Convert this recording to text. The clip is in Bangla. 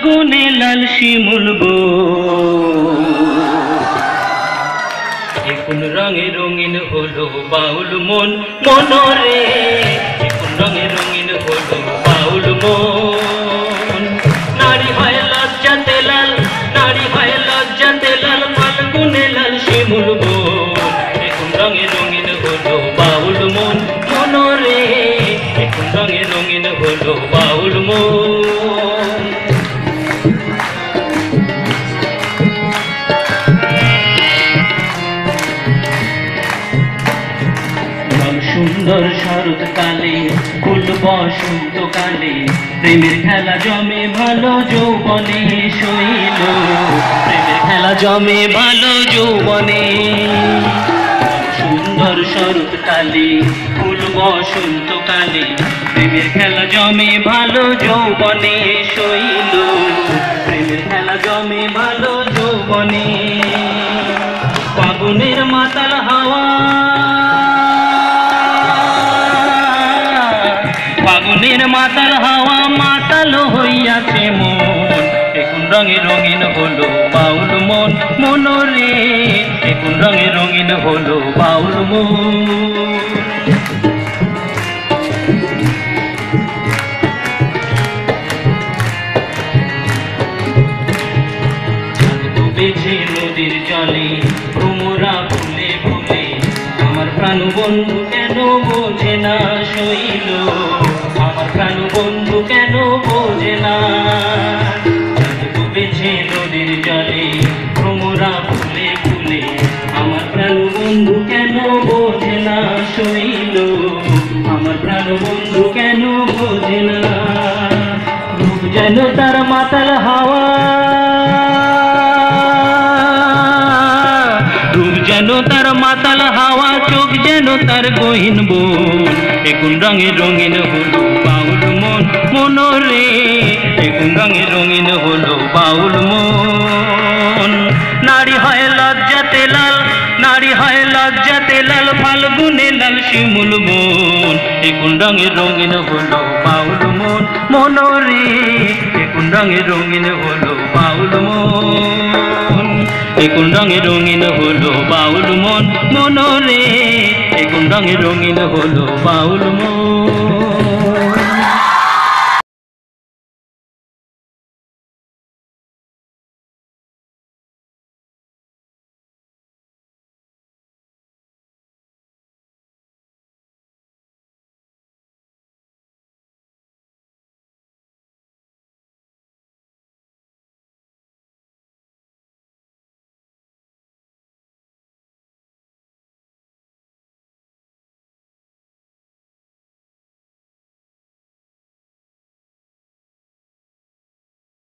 গুনে লাল শিমুল গো কোন রঙে রঙিন হলো বাউল মন মনরে কোন রঙে রঙিন হলো বাউল মন নারী হয় লজ্জাতে লাল নারী হয় লজ্জাতে লাল ফাল্গুনে লাল শিমুল গো কোন রঙে রঙিন হলো বাউল মন মনরে কোন রঙে রঙিন হলো বাউল মন সুন্দর শরৎকালে ফুল বসন্তকালে প্রেমের খেলা জমে ভালো যৌবনে শৈল প্রেমের খেলা জমে ভালো যৌবনে সুন্দর শরৎকালে ফুল বসন্তকালে প্রেমের খেলা জমে ভালো যৌবনে শৈল প্রেমের খেলা জমে ভালো যৌবনে ফাগুনের মাতাল হাওয়া ফাগুনের মাতাল হাওয়া মাতাল হইয়াছে মন কোন রঙে রঙিন হলো বাউল মন মনরে কোন রঙে রঙিন হলো বাউল মন ডুবেছে নদীর জলে ভ্রমরা ফুলে ফুলে আমার প্রাণ বন্ধু কেন বোঝে না শৈল আমার প্রাণ বন্ধু কেন বোঝে না ডুবেছে নদীর জলে ভ্রমরা ফুলে ফুলে আমার প্রাণ বন্ধু কেন বোঝে না শৈল আমার প্রাণ বন্ধু কেন বোঝে না রূপ যেন তার মাতাল হাওয়া রূপ যেন তার মাতাল হাওয়া চোখ যেন তার গহীন বোন কোন রঙে রঙিন হলো বাউল মন মনরে কোন রঙে রঙিন হলো বাউল মন নারী হয় লজ্জাতে লাল নারী হয় লজ্জাতে লাল ফাল্গুনে লাল শিমুল মন কোন রঙে রঙিন হলো বাউল মন মনরে কোন রঙে রঙিন হলো বাউল মন কোন রঙে রঙিন হলো বাউল মন মনরে কোন রঙে রঙিন হলো বাউল মন।